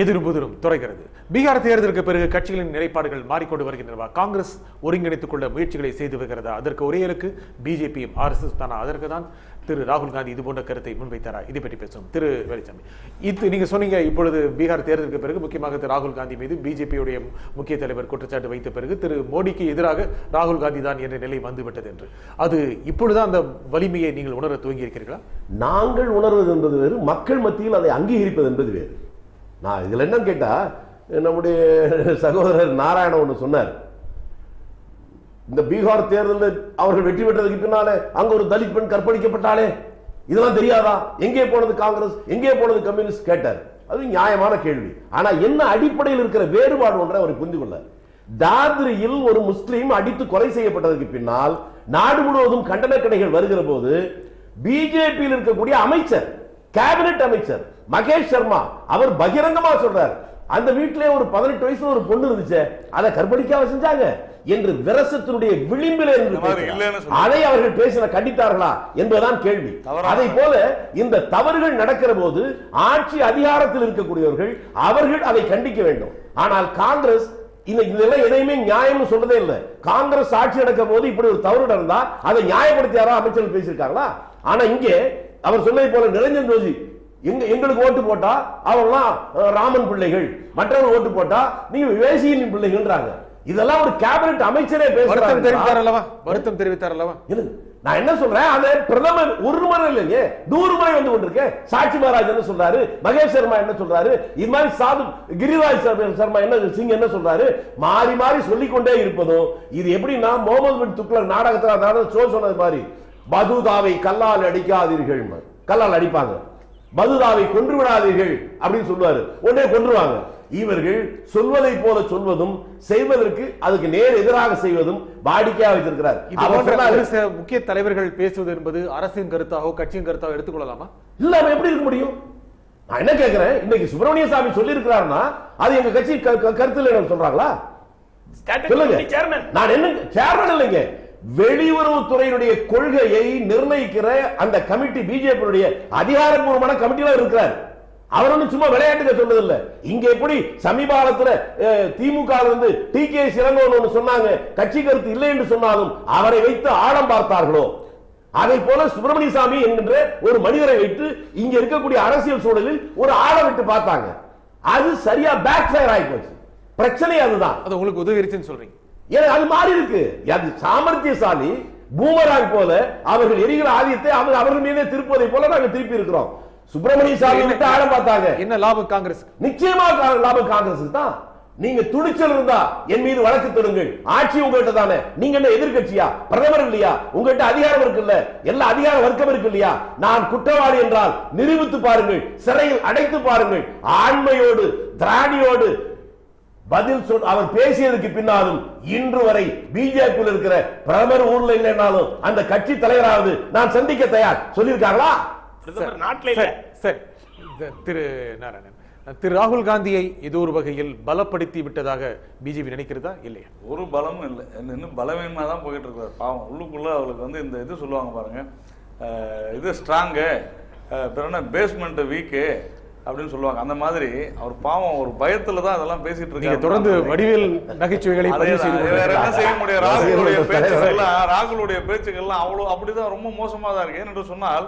எதிர்புதிரும் துறைகிறது. பீகார் தேர்தலுக்கு பிறகு கட்சிகளின் நிலைப்பாடுகள் மாறிக்கொண்டு வருகின்றன. காங்கிரஸ் ஒருங்கிணைத்துக் கொள்ள முயற்சிகளை செய்து வருகிறதா? அதற்கு ஒரே இலக்கு பிஜேபியும் RSS தானா? அதற்கு தான் திரு ராகுல் காந்தி இது போன்ற கருத்தை முன்வைத்தாரா? இதை பற்றி பேசுவோம். திரு வேலுச்சாமி, இது நீங்க சொன்னீங்க, இப்பொழுது பீகார் தேர்தலுக்கு பிறகு முக்கியமாக திரு ராகுல் காந்தி மீது பிஜேபியுடைய முக்கிய தலைவர் குற்றச்சாட்டு வைத்த பிறகு திரு மோடிக்கு எதிராக ராகுல் காந்தி தான் என்ற நிலை வந்துவிட்டது என்று, அது இப்பொழுதுதான் அந்த வலிமையை நீங்கள் உணர துவங்கி இருக்கிறீர்களா? நாங்கள் உணர்வது என்பது வேறு, மக்கள் மத்தியில் அதை அங்கீகரிப்பது என்பது வேறு. நான் இதுல என்ன கேட்டா, நம்முடைய சகோதரர் நாராயணன் ஒன்று சொன்னார், இந்த பீகார் தேர்தலில் அவர்கள் வெற்றி பெற்றதுக்கு பின்னாலே அங்க ஒரு தலித் பெண் கற்பழிக்கப்பட்டாலே, இதெல்லாம் தெரியாதா? எங்கே போனது காங்கிரஸ், எங்கே போனது கம்யூனிஸ்ட் கேட்டார். அது நியாயமான கேள்வி. ஆனா என்ன அடிப்படையில் இருக்கிற வேறுபாடு ஒன்றை அவர் புரிந்து கொள்ள, தாத்ரியில் ஒரு முஸ்லீம் அடித்து கொலை செய்யப்பட்டதற்கு பின்னால் நாடு முழுவதும் கண்டன கடைகள் வருகிற போது பிஜேபியில் இருக்கக்கூடிய அமைச்சர், கேபினெட் அமைச்சர் மகேஷ் சர்மா, அவர் பகிரங்கமா சொல்றார், அந்த வீட்டிலே ஒரு 18 வயசுல ஒரு பொண்ணு இருந்துச்சு, அதை கற்பழிக்காம செஞ்சாங்க என்று விரசத்தினுடைய விளிம்பில் அதை அவர்கள் பேசின கண்டித்தார்களா என்பதுதான் கேள்வி. அதை போல இந்த தவறுகள் நடக்கிற போது ஆட்சி அதிகாரத்தில் இருக்கக்கூடியவர்கள் அவர்கள் அதை கண்டிக்க வேண்டும். ஆனால் காங்கிரஸ் இதெல்லாம் எதையுமே நியாயம் சொல்றதே இல்லை. காங்கிரஸ் ஆட்சி நடக்கும் போது இப்படி ஒரு தவறு நடந்தா அதை நியாயப்படுத்தி யாரோ அமைச்சர்கள் பேசியிருக்காங்களா? ஆனா இங்கே அவர் சொன்னதை போல நிரஞ்சன் ஜோஷி, எங்களுக்கு ஓட்டு போட்டா அவங்களாம் ராமன் பிள்ளைகள், மற்றவங்க ஓட்டு போட்டா நீங்க விவேசியின் பிள்ளைகள்ன்றாங்க. இதெல்லாம் ஒரு கேபினெட் அமைச்சரே வருத்தம் தெரிவித்தார் அல்லவா? நான் என்ன சொல்றேன், அந்த பிரதமர் ஒரு முறை இல்லைங்க 100 முறை வந்து கொண்டிருக்கேன். சாட்சி மகாராஜ் என்ன சொல்றாரு, மகேஷ் சர்மா என்ன சொல்றாரு, இது மாதிரி சாது கிரிராஜ் சர்மா என்ன சிங் என்ன சொல்றாரு, மாறி மாறி சொல்லிக்கொண்டே இருப்பதும் இது எப்படின்னா முகமது பின் துக்ளக் நாடகத்தில் சொன்னது மாதிரி, பதுதாவை கல்லால் அடிக்காதீர்கள், கல்லால் அடிப்பாங்க, பதுதாவை கொன்று விடாதீர்கள் அப்படின்னு சொல்லுவாரு, உடனே கொன்றுவாங்க. இவர்கள் சொல்வதை போல சொல்வதும் செய்வதற்கு அதுக்கு நேர் எதிராக செய்வதும் வாடிக்கையாக வைத்திருக்கிறார். முக்கிய தலைவர்கள் பேசுவது என்பது அரசின் கருத்தாகவோ கட்சியின் கருத்தாக எடுத்துக்கொள்ளலாமா? இல்ல, எப்படி இருக்க முடியும்? நான் என்ன கேட்கிறேன், இன்னைக்கு சுப்பிரமணிய சாமி சொல்லி இருக்கிறாருன்னா அது எங்க கட்சி கருத்துல சொல்றாங்களா? நான் என்ன சேர்மன் இல்லைங்க, வெளியுறவுத்துறையினுடைய கொள்கையை நிர்ணயிக்கிற அந்த கமிட்டி பிஜேபி அதிகாரப்பூர்வமான கமிட்டியில இருக்கிறார். அவர் ஒன்னும் சும்மா விளையாட்டுக்கு சொன்னதில்லை. இங்க எப்படி சமீபத்துல திமுக TK இளங்கோவன் சொன்னாங்க, கட்சி கருத்து இல்லை என்று சொன்னாலும் அவரை வைத்து ஆழம் பார்த்தார்களோ, அதை போல சுப்பிரமணிய சாமி என்கின்ற ஒரு மனிதரை வைத்து இங்க இருக்கக்கூடிய அரசியல் சூழலில் ஒரு ஆழம் விட்டு பார்த்தாங்க. அது சரியா பேக் ஃபயர் ஆகி போச்சு. பிரச்சனை அதுதான். அது உங்களுக்கு உதவிருச்சுன்னு சொல்றீங்க? அது மாறி இருக்கு. அது சாமர்த்தியசாலி பூமராங் போல அவர்கள் எரிகிற ஆதியத்தை அவர்கள் மீதே திருப்பதை போல நாங்கள் திருப்பி இருக்கிறோம். சுப்பிரமணிய சாமி விட்டு ஆழம் பார்த்தாங்க. என்ன லாபம் காங்கிரஸ்? நிச்சயமா லாபம் காங்கிரஸ் தான். நீங்க துணிச்சல் இருந்தா என் மீது வழக்கு தொடுங்கள். ஆட்சி உங்ககிட்ட தானே, நீங்க என்ன எதிர்கட்சியா, பிரதமர் இல்லையா? உங்ககிட்ட அதிகாரம் இருக்குல்ல, எல்லா அதிகார வர்க்கம் இருக்கு இல்லையா? நான் குற்றவாளி என்றால் நிரூபித்து பாருங்கள், சிறையில் அடைத்து பாருங்கள். ஆண்மையோடு திராணியோடு பதில் சொல் அவர் பேசியதுக்கு பின்னாலும் இன்று வரை பிஜேபியில் இருக்கிற பிரதமர் ஊர்ல இல்லைனாலும் அந்த கட்சி தலைவராவது நான் சந்திக்க தயார் சொல்லியிருக்காங்களா? திரு நாராயணன், திரு ராகுல் காந்தியை ஏதோ ஒரு வகையில் பலப்படுத்தி விட்டதாக பிஜேபி நினைக்கிறதா இல்லையா? ஒரு பலமும் இல்லை, இன்னும் பலவீனமா தான் போயிட்டு இருக்கிறார். பாவம் உள்ளுக்குள்ள அவளுக்கு இந்த இது சொல்லுவாங்க பாருங்க, இது ஸ்ட்ராங்கு பேஸ்மெண்ட் வீக்கு அப்படின்னு சொல்லுவாங்க. அந்த மாதிரி அவர் பாவம் ஒரு பயத்துல தான் அதெல்லாம் பேசிட்டு இருக்காங்க. தொடர்ந்து வடிவேல் நகைச்சுவைகளை வேற என்ன செய்ய முடியும்? ராகுலுடைய பேச்சுக்கள்லாம் அவ்வளவு அப்படிதான் ரொம்ப மோசமா தான் இருக்கு. ஏன்னு சொன்னால்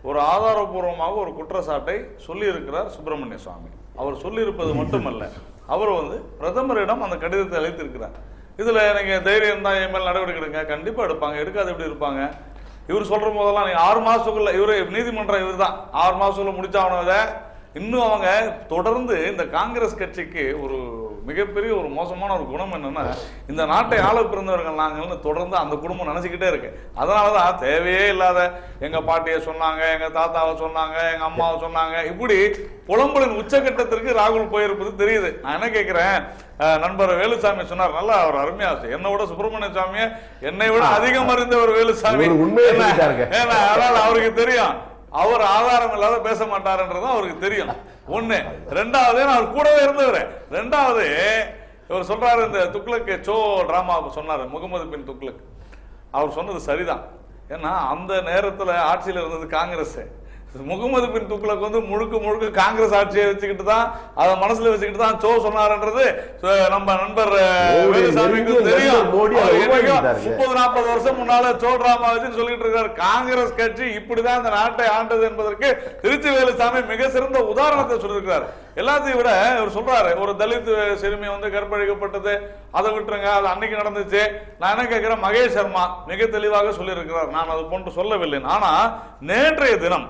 ஒரு ஆதாரபூர்வமாக ஒரு குற்றச்சாட்டை சொல்லி இருக்கிறார் சுப்பிரமணிய சுவாமி. அவர் சொல்லியிருப்பது மட்டுமல்ல, அவர் பிரதமரிடம் அந்த கடிதத்தை அளித்திருக்கிறார். இதுல நீங்க தைரியம் தான் என் மேல் நடவடிக்கை எடுங்க, கண்டிப்பா எடுப்பாங்க, எடுக்காது எப்படி இருப்பாங்க? இவர் சொல்ற போதெல்லாம் நீங்க 6 மாசத்துக்குள்ள இவரு நீதிமன்றம் இவர் தான் 6 மாசத்துக்குள்ள முடிச்சாவனதை இன்னும் அவங்க தொடர்ந்து இந்த காங்கிரஸ் கட்சிக்கு ஒரு மிகப்பெரிய ஒரு மோசமான ஒரு குணம் என்னன்னா, இந்த நாட்டை ஆள பிறந்தவர்கள் நாங்கள்னு தொடர்ந்து அந்த குடும்பம் நினைச்சுக்கிட்டே இருக்கு. அதனாலதான் தேவையே இல்லாத எங்க பாட்டியை சொன்னாங்க, எங்க தாத்தாவை சொன்னாங்க, எங்க அம்மாவை சொன்னாங்க, இப்படி புலம்பலின் உச்சகட்டத்திற்கு ராகுல் போயிருப்பது தெரியுது. நான் என்ன கேட்கிறேன், நண்பர் வேலுசாமி சொன்னார், நல்லா அவர் அருமையா, என்னை விட சுப்பிரமணிய சாமியை என்னை விட அதிகம் அறிந்த ஒரு வேலுசாமி. அதனால அவருக்கு தெரியும் அவர் ஆதாரம் இல்லாத பேச மாட்டாருன்றது அவருக்கு தெரியும். ஒண்ணு. ரெண்டாவது, அவர் கூடவே இருந்தவர். ரெண்டாவது, இவர் சொல்றாரு, இந்த துக்ளக் சோ டிராமா சொன்னாரு, முகமது பின் துக்ளக், அவர் சொன்னது சரிதான். ஏன்னா அந்த நேரத்துல ஆட்சியில் இருந்தது காங்கிரஸ், முகமது பின் துக்ளக் வந்து முழுக்க காங்கிரஸ் ஆட்சியை வச்சுக்கிட்டு தான் அதை மனசுல வச்சுக்கிட்டு தான் சோ சொன்னாருன்றது நம்ம நண்பர் வேலுசாமிக்கு தெரியும். 30-40 வருஷம் முன்னால சோ டிராமா வச்சு சொல்லிட்டு இருக்காரு. காங்கிரஸ் கட்சி இப்படிதான் இந்த நாட்டை ஆண்டது என்பதற்கு திருச்சி வேலுசாமி மிக சிறந்த உதாரணத்தை சொல்லியிருக்கிறார். எல்லாத்தையும் விட இவர் சொல்றாரு, ஒரு தலித் சிறுமி வந்து கற்பழிக்கப்பட்டது, அதை விட்டுருங்க, அது அன்னைக்கு நடந்துச்சு. நான் என்ன கேட்கிறேன், மகேஷ் சர்மா மிக தெளிவாக சொல்லி இருக்கிறார், நான் அது போன்று சொல்லவில்லை. ஆனா நேற்றைய தினம்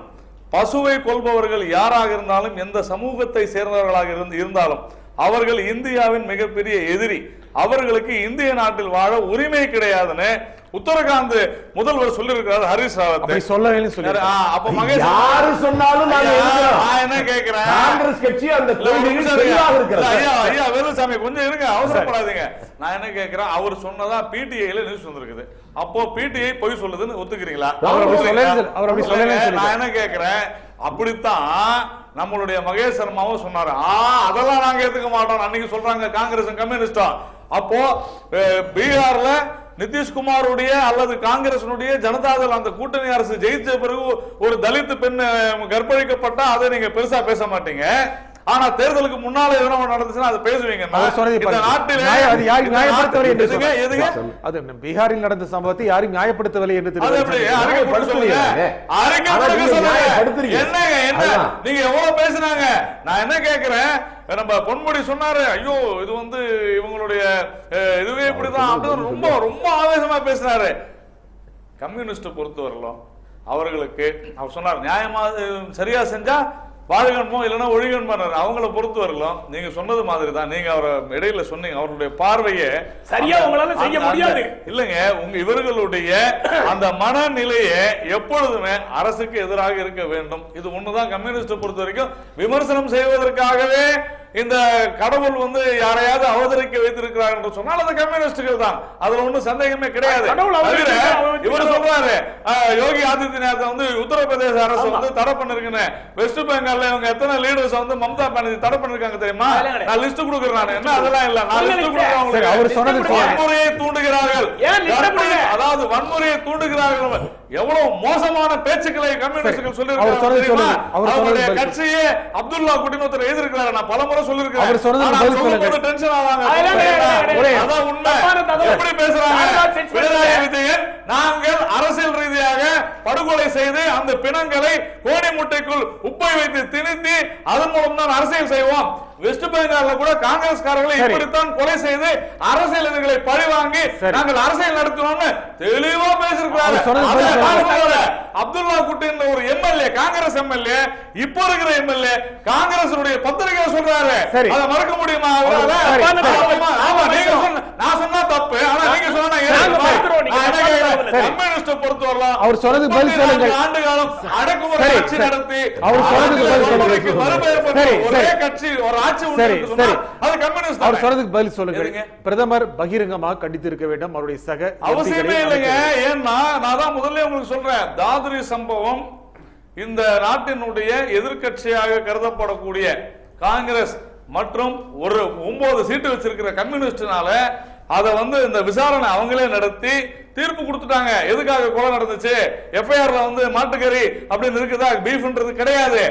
பசுவை கொல்பவர்கள் யாராக இருந்தாலும், எந்த சமூகத்தை சேர்ந்தவர்களாக இருந்தாலும் அவர்கள் இந்தியாவின் மிகப்பெரிய எதிரி, அவர்களுக்கு இந்திய நாட்டில் வாழ உரிமை கிடையாதுன்னு உத்தரகாண்ட் முதல்வர் சொல்லியிருக்கிறார் ஹரிஷ் ராவத். சொல்லவே அப்ப மகேஷ் யாரு சொன்னாலும் நான் என்ன கேட்கிறேன், காங்கிரஸ் கட்சி அந்த ஐயா வேலுசாமி கொஞ்சம் இருங்க, அவசரப்படாதீங்க. நான் என்ன கேட்கிறேன், அவர் சொன்னதா பிடிஐல நியூஸ் வந்திருக்குது, அப்போ பிடிஐ பொய் சொல்லுதுன்னு ஒத்துக்கிறீங்களா? நான் என்ன கேட்கிறேன், அப்படித்தான் நம்மளுடைய மகேஷ் சர்மாவும் சொன்னாரு. அதெல்லாம் நாங்க ஏத்துக்க மாட்டோம் அன்னைக்கு சொல்றாங்க காங்கிரஸ் கம்யூனிஸ்டா. அப்போ பீகார்ல நிதிஷ்குமாருடைய அல்லது காங்கிரசினுடைய ஜனதாதள் அந்த கூட்டணி அரசு ஜெயிச்ச பிறகு ஒரு தலித் பெண் கற்பழிக்கப்பட்டா அதை நீங்க பெருசா பேச மாட்டீங்க. ஆனா தேர்தலுக்கு முன்னால எதனா நடந்துச்சுன்னா அதை பேசுவீங்க. பீகாரில் நடந்த சம்பவத்தை யாரும் நியாயப்படுத்தவில்லை என்று நீங்க எவ்வளவு பேசுனாங்க. நான் என்ன கேட்கிறேன், நம்ம பொன்முடி சொன்னாரு, ஐயோ இது வந்து இவங்களுடைய இதுவே இப்படிதான் அப்படின்னு ரொம்ப ரொம்ப ஆவேசமா பேசினாரு. கம்யூனிஸ்ட் பொறுத்தவரையிலும் அவர்களுக்கு அவர் சொன்னார், நியாயமா சரியா செஞ்சா வாழ்கன்மோ இல்லைன்னா ஒழிகன்மார். அவங்களை பொறுத்து வரலாம். நீங்க சொன்னது மாதிரி தான், நீங்க அவரை இடையில சொன்னீங்க, அவருடைய பார்வையை சரியா உங்களால செய்ய முடியாது இல்லைங்க. இவர்களுடைய அந்த மனநிலையை எப்பொழுதுமே அரசுக்கு எதிராக இருக்க வேண்டும். இது ஒண்ணுதான் கம்யூனிஸ்ட் பொறுத்த வரைக்கும். விமர்சனம் செய்வதற்காகவே இந்த கடவுள் வந்து யாரையாவது அவதரிக்க வைத்திருக்கிறார் என்று சொன்னால் அது கம்யூனிஸ்டுகள் தான், அதுல ஒன்னும் சந்தேகமே கிடையாது. இவர் சொல்றாரு, யோகி ஆதித்யநாத் வந்து உத்தரப்பிரதேச அரசு வந்து தடை பண்ணிருக்குன்னு. வெஸ்ட் பெங்கால்ல இவங்க எத்தனை லீடர்ஸ் வந்து மம்தா பானர்ஜி தடை பண்ணிருக்காங்க தெரியுமா? நான் லிஸ்ட் கொடுக்கறேன். என்ன அதெல்லாம் இல்ல, நான் லிஸ்ட் கொடுக்கறேன். அவர் சொன்னது வன்முறையை தூண்டுகிறார்கள், அதாவது வன்முறையை தூண்டுகிறார்கள். எவ்வளவு மோசமான பேச்சுக்களை கம்யூனிஸ்டுகள் சொல்லிருக்காங்க. அவருடைய கட்சியே அப்துல்லா குட்டின் ஒருத்தர் எழுதியிருக்கிறாரு. நான் பலமுறை சொல்லிருக்கேன். அவர் சொன்னது டென்ஷன் ஆவாங்க. அதான் உண்மை. எப்படி பேசுறாங்க பினராயி விஜயன், நாங்கள் அரசியல் ரீதியாக படுகொலை செய்து அந்த பிணங்களை கோணி முட்டைக்குள் உப்பை வைத்து திணித்து அதன் மூலம் தான் அரசியல் செய்வோம். வெஸ்ட் பெங்கால்ல கூட காங்கிரஸ்காரர்களை இப்படித்தான் கொலை செய்து அரசியல் எதிரிகளை பழி வாங்கி நாங்கள் அரசியல் நடத்துவோம்னு தெளிவா பேசிருக்கிறாரு. அப்துல்லா குட்டின் ஒரு எம்எல்ஏ, காங்கிரஸ் எம்எல்ஏ, இப்ப இருக்கிற எம்எல்ஏ காங்கிரஸ் பத்திரிகை சொல்றாரு. அதை மறக்க முடியுமா? நான் சொன்னா தப்பு, ஆனா நீங்க சொன்னா கம்யூனிஸ்ட் பொறுத்து வரலாம். அவர் சொன்னது பதில் சொல்லுங்க. ஆண்டு காலம் அடக்குமுறை ஆட்சி நடத்தி அவர் சொன்னதுக்கு பதில் சொல்லுங்க. ஒரே கட்சி ஒரு ஆட்சி உண்டு சொன்னா அது கம்யூனிஸ்ட். அவர் சொன்னதுக்கு பதில் சொல்லுங்க. பிரதமர் பகிரங்கமாக கண்டித்திருக்க வேண்டும் அவருடைய சக அவசியமே இல்லைங்க. ஏன்னா நான் தான் முதல்ல உங்களுக்கு சொல்றேன், தாத்ரி சம்பவம் இந்த நாட்டினுடைய எதிர்க்கட்சியாக கருதப்படக்கூடிய காங்கிரஸ் மற்றும் ஒரு 9 சீட்டு வச்சிருக்கிற கம்யூனிஸ்ட்னால அதை வந்து இந்த விசாரணை அவங்களே நடத்தி தீர்ப்பு கொடுத்துட்டாங்க. எதுக்காக கொலை நடந்துச்சு, எஃப்ஐஆர்ல வந்து மாட்டுக்கறி அப்படின்னு இருக்குதா, பீஃப்ன்றது கிடையாது,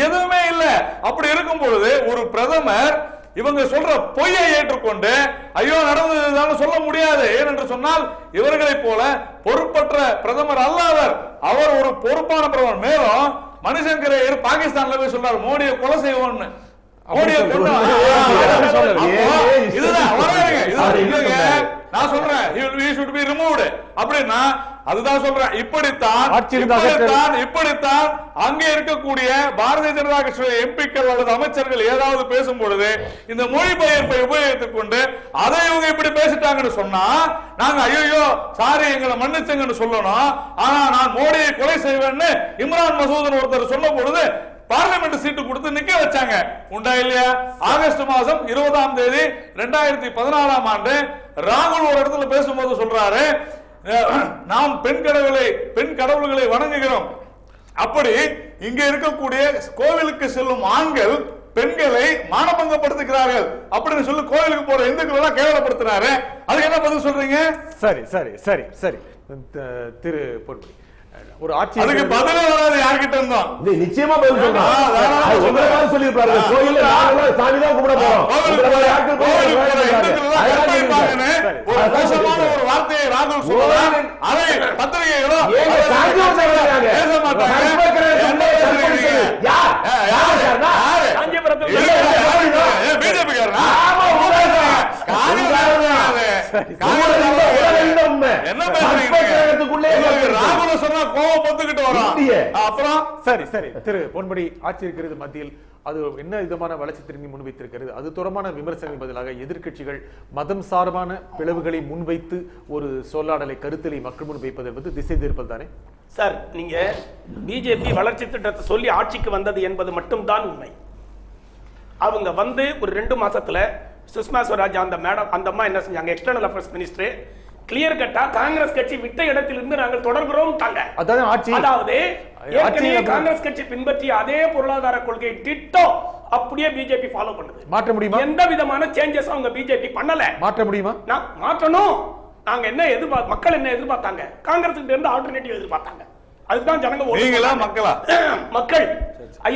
எதுவுமே இல்ல. அப்படி இருக்கும் பொழுது ஒரு பிரதமர் இவங்க சொல்ற பொய்யை ஏற்றுக்கொண்டு ஐயோ நடந்ததுதான் சொல்ல முடியாது. ஏனென்று சொன்னால் இவர்களை போல பொறுப்பற்ற பிரதமர் அல்லவர், அவர் ஒரு பொறுப்பான பிரதமர். மேலும் மணிசங்கர் பாகிஸ்தான்ல போய் சொல்றாரு மோடியை கொலை செய்வோம்னு. நான் சொல்றேன் அப்படின்னா அதுதான் சொல்றேன். இப்படித்தான் அங்கே இருக்கக்கூடிய பாரதிய ஜனதா கட்சி எம்பிக்கள் அல்லது அமைச்சர்கள் ஏதாவது பேசும் பொழுது இந்த மொழிபெயர்ப்பை உபயோகித்துக் கொண்டு அதை இவங்க இப்படி பேசிட்டாங்கன்னு சொன்னா நாங்க ஐயோ சாரி எங்களை மன்னிச்சுங்கன்னு சொல்லணும். ஆனா நான் மோடியை கொலை செய்வேன்னு இம்ரான் மசூத் ஒருத்தர் சொன்ன பொழுது பார்லிமெண்ட் சீட்டு கொடுத்து நிக்க வச்சாங்க. உண்டா இல்லையா? ஆகஸ்ட் மாதம் 20ஆம் தேதி 2014ஆம் ஆண்டு ராகுல் ஒரு இடத்துல பேசும்போது சொல்றாரு, நாம் பெண் கடவுள்களை வணங்குகிறோம். அப்படி இங்க இருக்கக்கூடிய கோவிலுக்கு செல்லும் ஆண்கள் பெண்களை மானபங்கப்படுத்துகிறார்கள் அப்படின்னு சொல்லி கோவிலுக்கு போற இந்துக்கள் எல்லாம் கேவலப்படுத்துறாரு. அதுக்கு என்ன பதில் சொல்றீங்க? சரி சரி சரி சரி திரு பொன்முடி, ஒரு ஆட்சி அதுக்கு பதிலே வராது யார்கிட்ட இருந்தோம். நிச்சயமா பதில் சொல்றாங்க. உங்களை சொல்லியிருப்பாரு, கோயில்ல நாங்களாம் சாமி தான் கும்பிட போறோம். ஒரு வார்த்தையை ராகுல் சொல்றாங்க, அதை பத்திரிகைகளோ பேச மாட்டாங்க. திரு பொன்முடி ஆட்சி இருக்கிறது மத்தியில் அது என்ன விதமான வளர்ச்சி திரும்பி முன்வைத்திருக்கிறது, அது தொடர்பான விமர்சனங்கள் பதிலாக எதிர்க்கட்சிகள் மதம் சார்பான பிளவுகளை முன்வைத்து ஒரு சொல்லாடலை கருத்தலை மக்கள் முன்வைப்பது என்பது திசை திருப்பல் தானே சார்? நீங்க பிஜேபி வளர்ச்சி திட்டத்தை சொல்லி ஆட்சிக்கு வந்தது என்பது மட்டும்தான் உண்மை. அவங்க வந்து ஒரு 2 மாசத்துல சுஷ்மா ஸ்வராஜ் அந்த மேடம் அந்த அம்மா என்ன செஞ்சாங்க, எக்ஸ்டர்னல் அஃபேர்ஸ் மினிஸ்டர் கிளியர் கட்டா காங்கிரஸ் கட்சி விட்ட இடத்திலிருந்து நாங்கள் தொடர்கிறோம். அதாவது ஏற்கனவே காங்கிரஸ் கட்சி பின்பற்றிய அதே பொருளாதார கொள்கை டிட்டோ அப்படியே பிஜேபி ஃபாலோ பண்ணுது. மாற்ற முடியுமா? எந்த விதமான சேஞ்சஸ் அவங்க பிஜேபி பண்ணல. மாற்ற முடியுமா? மாற்றணும். நாங்க என்ன மக்கள் என்ன எதிர்பார்த்தாங்க? காங்கிரஸ் கிட்ட இருந்து ஆல்டர்னேட்டிவ் எதிர்பார்த்தாங்க. அதுதான் ஜனங்க மக்கள்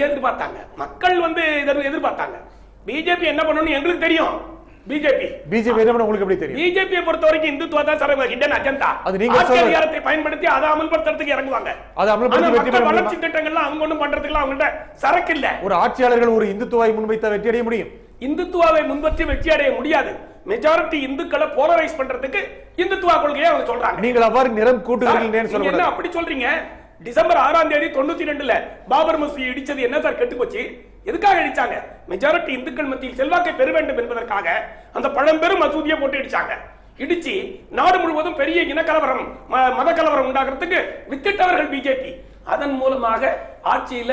எதிர்பார்த்தாங்க. மக்கள் வந்து எதிர்பார்த்தாங்க. பிஜேபி என்ன பண்ணணும் எங்களுக்கு தெரியும். பிஜேபி என்ன பண்ண உங்களுக்கு எப்படி தெரியும்? பிஜேபியை பொறுத்த வரைக்கும் இந்துத்துவ தான் சார் ஹிடன் அஜெண்டா. அது நீங்க அதிகாரத்தை பயன்படுத்தி அதை அமல்படுத்துறதுக்கு இறங்குவாங்க. அது அமல்படுத்தி வளர்ச்சி திட்டங்கள்லாம் அவங்க ஒண்ணும் பண்றதுக்கு அவங்கள்ட்ட சரக்கு இல்ல. ஒரு ஆட்சியாளர்கள் ஒரு இந்துத்துவாவை முன்வைத்த வெற்றி அடைய முடியும். இந்துத்துவாவை முன்வற்றி வெற்றி அடைய முடியாது. மெஜாரிட்டி இந்துக்களை போலரைஸ் பண்றதுக்கு இந்துத்துவா கொள்கையை அவங்க சொல்றாங்க. நீங்கள் அவ்வாறு நிறம் கூட்டுகிறீர்கள் சொல்லுங்க. என்ன அப்படி சொல்றீங்க? டிசம்பர் 6ஆம் தேதி 92ல பாபர் மசூதி இடிச்சது என்ன சார் கெட்டு போச்சு? எதுக்காக இடிச்சாங்க? மெஜாரிட்டி இந்துக்கள் மத்தியில் செல்வாக்கை பெற வேண்டும் என்பதற்காக அந்த பழம்பெரும் மசூதியை போட்டு இடிச்சாங்க. இடிச்சு நாடு முழுவதும் பெரிய இனக்கலவரம் மத கலவரம் உண்டாகிறதுக்கு வித்திட்டவர்கள் பிஜேபி. அதன் மூலமாக ஆட்சியில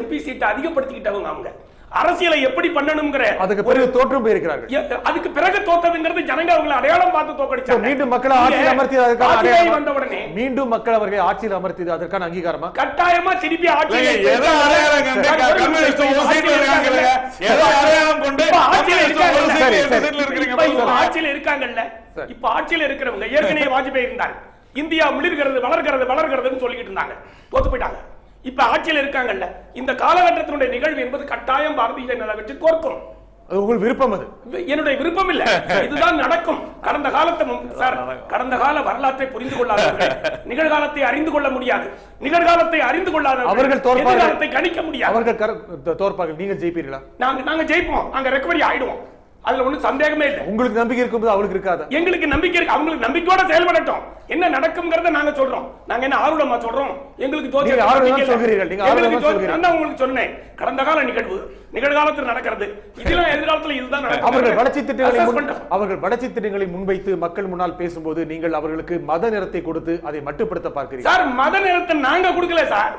எம்பி சீட்டை அதிகப்படுத்திக்கிட்டவங்க. அவங்க அரசியலை எப்படி பண்ணணும்ங்கற அதுக்கு பிறகு தோற்றம் போயிருக்கிறார்கள். அதுக்கு பிறகு தோத்ததுங்கிறது ஜனங்க அவங்களை அடையாளம் பார்த்து தோக்கடிச்சாங்க. மீண்டும் மக்களை ஆட்சியில் அமர்த்தியது அதற்கான அடையாளம் வந்த உடனே மீண்டும் மக்கள் அவர்களை ஆட்சியில் அமர்த்தியது அதற்கான அங்கீகாரமா? கட்டாயமா திருப்பி ஆட்சியில் ஏதோ அடையாளம் கண்டே கம்யூனிஸ்ட் ஒரு சீட்ல இருக்காங்க. ஏதோ அடையாளம் கொண்டு ஆட்சியில் இருக்காங்க. ஆட்சியில் இருக்காங்கல்ல. இப்ப ஆட்சியில் இருக்கிறவங்க ஏற்கனவே வாஜ்பாய் இருந்தார். இந்தியா மிளிர்கிறது வளர்கிறது வளர்கிறதுன்னு சொல்லிட்டு இருந்தாங்க. தோத்து போயிட்டாங்க. இப்ப ஆட்சியில் இருக்காங்கல்ல. இந்த காலகட்டத்தினுடைய நிகழ்வு என்பது கட்டாயம் பாரதிய ஜனதா கட்சி தோற்கும். அது உங்கள் விருப்பம். அது என்னுடைய விருப்பம் இல்ல. இதுதான் நடக்கும். கடந்த கால வரலாற்றை புரிந்து கொள்ளாதவர்கள் நிகழ்காலத்தை அறிந்து கொள்ள முடியாது. நிகழ்காலத்தை அறிந்து கொள்ளாத அவர்கள் எதிர்காலத்தை கணிக்க முடியாது. அவர்கள் தோற்பார்கள். நீங்க ஜெயிப்பீர்களா? நாங்க ஜெயிப்போம். நாங்க ரெக்கவரி ஆயிடுவோம். அதுல ஒண்ணும் சந்தேகமே இல்லை. உங்களுக்கு நம்பிக்கை இருக்கும்போது அவங்களுக்கு இருக்காது. எங்களுக்கு நம்பிக்கை இருக்கு. அவங்களுக்கு நம்பிக்கையோட செயல்படட்டும். என்ன நடக்கும்ங்கறத நாங்க சொல்றோம். நாங்க என்ன ஆர்வமா சொல்றோம்? எங்களுக்கு உங்களுக்கு சொன்னேன். கடந்த கால நிகழ்வு நிகழ்காலத்தில் நடக்கிறது. இதெல்லாம் எதிர்காலத்தில் இதுதான் நடக்கும். அவர்கள் வளர்ச்சி திட்டங்களை முன்வைத்து மக்கள் முன்னால் பேசும்போது நீங்கள் அவர்களுக்கு மத நிறத்தை கொடுத்து அதை மட்டுப்படுத்த பார்க்கிறீர்கள். சார் மத நிறத்தை நாங்க கொடுக்கல சார்.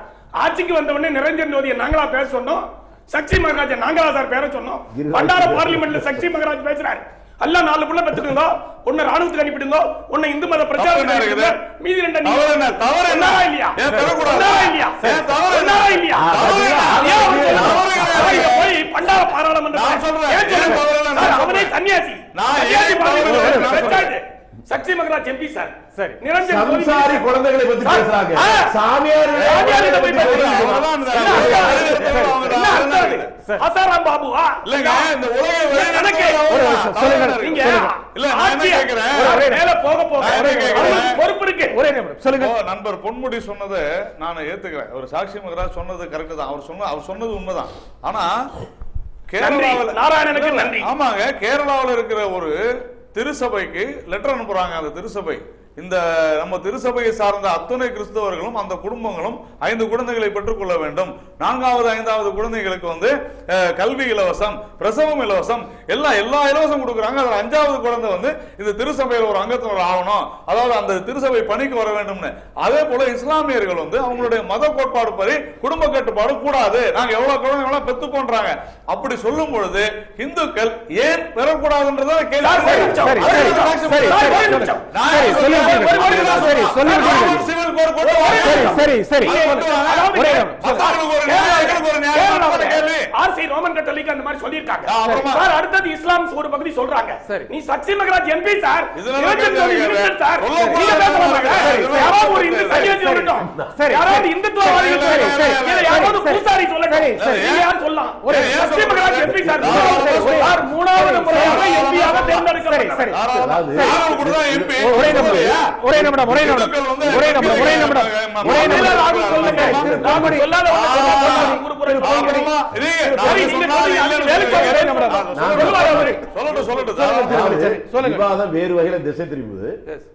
ஆட்சிக்கு வந்த உடனே நிரஞ்சன் ஜோதியை நாங்களா பேச சொன்னோம். சக்தி மகராஜ் நாங்களா சார் பேர சொன்னோம். பண்டார பார்லிமெண்ட்ல சக்தி மகராஜ் பேசுறாரு. அல்ல 4 புள்ள பெத்துடுங்க, ஒன்னு ராணுவத்துக்கு அனுப்பிடுங்க, ஒன்னு இந்து மத பிரச்சாரத்துக்கு அனுப்பிடுங்க, மீதி 2 நீங்க தவறு என்ன இல்லையா? இல்லையா? போய் பண்டார பாராளுமன்ற அவனே சன்னியாசி சக்தி மகராஜ் எம்பி சார். சரி, நிரஞ்சன் சம்சாரி குழந்தைகளை பத்தி பேசுறாங்க. சாமியார் அசாராம் பாபுவா இல்லங்க. இந்த உலக நீங்க இல்ல நான் கேக்குறேன். மேல போக பொறுப்பு இருக்கு. ஒரே நிமிடம் சொல்லுங்க. நண்பர் பொன்முடி சொன்னதை நான் ஏத்துக்கிறேன். ஒரு சாக்ஷி மகராஜ் சொன்னது கரெக்ட் தான். அவர் சொன்னது உண்மைதான். ஆனா கேரளாவில் நாராயணனுக்கு நன்றி. ஆமாங்க, கேரளாவில் இருக்கிற ஒரு திருசபைக்கு லெட்டர் அனுப்புறாங்க. அந்த திருசபை இந்த நம்ம திருசபையை சார்ந்த அத்துணை கிறிஸ்தவர்களும் அந்த குடும்பங்களும் 5 குழந்தைகளை பெற்றுக் கொள்ள வேண்டும். 4வது 5வது குழந்தைகளுக்கு வந்து கல்வி இலவசம், பிரசவம் இலவசம், எல்லா இலவசம் கொடுக்குறாங்க. அதுல 5வது குழந்தை வந்து இந்த திருசபையில் ஒரு அங்கத்தினர் ஆகணும், அதாவது அந்த திருசபை பணிக்கு வர வேண்டும்னு. அதே போல இஸ்லாமியர்கள் வந்து அவங்களுடைய மத கோட்பாடு படி குடும்ப கட்டுப்பாடு கூடாது, நாங்க எவ்வளவு குழந்தைகளா பெத்து போன்றாங்க. அப்படி சொல்லும் பொழுது இந்துக்கள் ஏன் பெறக்கூடாதுன்றத கேள்வி ரோமன் கத்தோலிக் அந்த மாதிரி சொல்லிருக்காங்க. அடுத்தது இஸ்லாம் ஒரு பகுதி சொல்றாங்க. நீ சக்தி மகராஜ் எம்பி சார், சார் யாராவது ஒரு இந்து சன்னியாசி வரட்டும், யாராவது இந்துத்துவவாதிகள் யாராவது பூசாரி சொல்லட்டும், யார் சொல்லலாம்? சக்தி மகராஜ் எம்பி சார் மூணாவது முறையாக எம்பியாக தேர்ந்தெடுக்கப்பட்டார். வேறு வகையில திசை திரும்புது.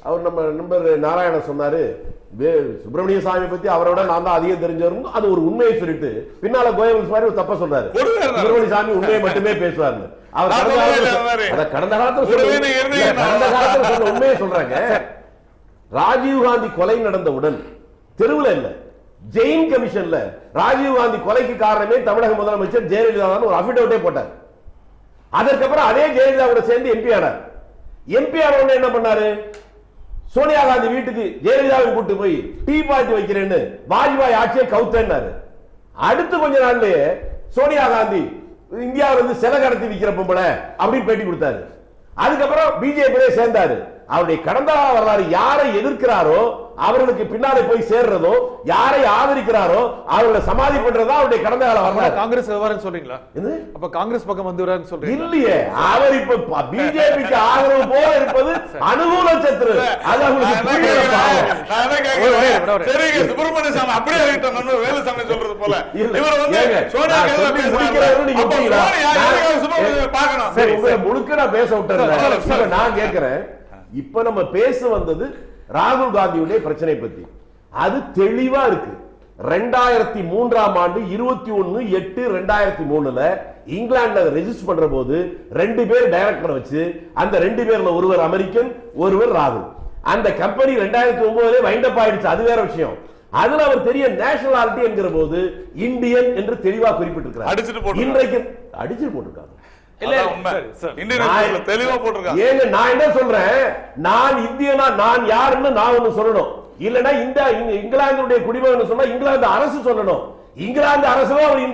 அவர் நம்ம நண்பர் நாராயணன் சொன்னாரு, சுப்பிரமணிய சாமி பத்தி அவரோட நான் தான் அதிகம் தெரிஞ்சவரும், அது ஒரு உண்மையை சொல்லிட்டு பின்னால கோயம்புத்தூர் மாதிரி ஒரு தப்பா சொன்னாரு. சுப்பிரமணிய சாமி உண்மையை மட்டுமே பேசுவாரு. அவர் கடந்த காலத்துல சொன்ன உண்மையை சொல்றாங்க. ராஜீவ் காந்தி கொலை நடந்தவுடன் தெருவில் இல்ல, ஜெயின் கமிஷன்ல ராஜீவ் காந்தி கொலைக்கு காரணமே தமிழக முதலமைச்சர் ஜெயலலிதா தான் ஒரு அபிடவிட்டே போட்டார். அதற்கப்புறம் அதே ஜெயலலிதாவோட சேர்ந்து எம்பி ஆனார். எம்பி ஆனவங்க என்ன பண்ணாரு? சோனியா காந்தி வீட்டுக்கு ஜெயலலிதாவை கூட்டு போய் டீ பார்ட்டி வைக்கிறேன்னு வாஜ்பாய் ஆட்சியை கவுத்தேன்னாரு. அடுத்து கொஞ்ச நாள்லயே சோனியா காந்தி இந்தியாவில இருந்து சில கடத்தி விற்கிற பொம்பளை அப்படின்னு பேட்டி கொடுத்தாரு. அதுக்கப்புறம் பிஜேபியிலே சேர்ந்தாரு. அவருடைய கடந்த கால வரலாறு யாரை எதிர்க்கிறாரோ அவர்களுக்கு பின்னாலே போய் சேர்றதோ, யாரை ஆதரிக்கிறாரோ அவர்களை சமாதி பண்றதா அவருடைய கடந்த கால வரலாறு. காங்கிரஸ் விவகாரம் சொல்றீங்களா? அப்ப காங்கிரஸ் பக்கம் வந்து சொல்றீங்க? இல்லையே, அவர் இப்ப பிஜேபிக்கு ஆதரவு போல இருப்பது அனுகூல சத்துரு. அது அவங்களுக்கு சுப்பிரமணிய சாமி அப்படியே வேலுசாமி சொல்றது போல முழுக்க நான் பேச விட்டேன். நான் கேட்கிறேன், இப்ப நம்ம பேச வந்தது ராகுல் காந்தியுடைய பிரச்சனை பத்தி. அது தெளிவா இருக்கு. 2003ஆம் ஆண்டு 21/8/2003 இங்கிலாந்துல ரெஜிஸ்டர் பண்ற போது 2 பேர் டைரக்டர் வச்சு, அந்த 2 பேர்ல ஒருவர் அமெரிக்கன், ஒருவர் ராகுல். அந்த கம்பெனி 2009 வைண்ட் அப் ஆயிடுச்சு, அது வேற விஷயம். அதுல அவர் தெரிய நேஷனாலிட்டி என்கிற போது இந்தியன் என்று தெளிவா குறிப்பிட்டிருக்கிறார். இன்றைக்கு அடிச்சு போட்டிருக்காங்க. நான் என்ன சொல்றேன், நான் இந்தியனா நான் யாருன்னு நான் ஒண்ணு சொல்லணும். இல்லனா இங்கிலாந்துடைய குடிமகன் சொன்னா இங்கிலாந்து அரசு சொல்லணும். இங்கிலாந்து அரசு அவர்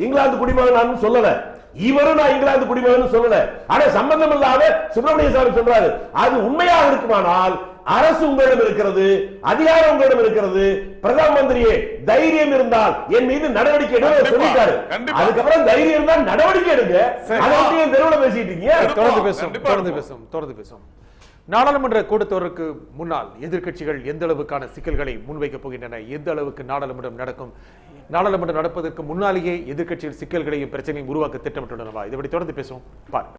இங்கிலாந்து குடிமகன் சொல்லல. இவரும் நான் இங்கிலாந்து குடிமகன் சொல்லல. ஆனா சம்பந்தம் இல்லாத சுப்பிரமணிய சாமி சொல்றாரு. அது உண்மையாக இருக்குமானால் அரசு உங்களிடம் இருக்கிறது, அதிகாரம் உங்களிடம் இருக்கிறது. பிரதம மந்திரியே, தைரியம் இருந்தால் என் மீது நடவடிக்கை எடுக்க சொல்லிட்டாரு. அதுக்கப்புறம் தைரியம் இருந்தால் நடவடிக்கை எடுங்க. அதை தெருவில் பேசிட்டு இருக்கீங்க. தொடர்ந்து பேசும். நாடாளுமன்ற கூட்டத்தொடருக்கு முன்னால் எதிர்க்கட்சிகள் எந்த அளவுக்கான சிக்கல்களை முன்வைக்கப் போகின்றன, எந்த அளவுக்கு நாடாளுமன்றம் நடக்கும், நாடாளுமன்றம் நடப்பதற்கு முன்னாலேயே எதிர்க்கட்சிகள் சிக்கல்களையும் பிரச்சனையும் உருவாக்க திட்டமிட்டுள்ளனவா? இதை தொடர்ந்து பேசுவோம். பாருங்க.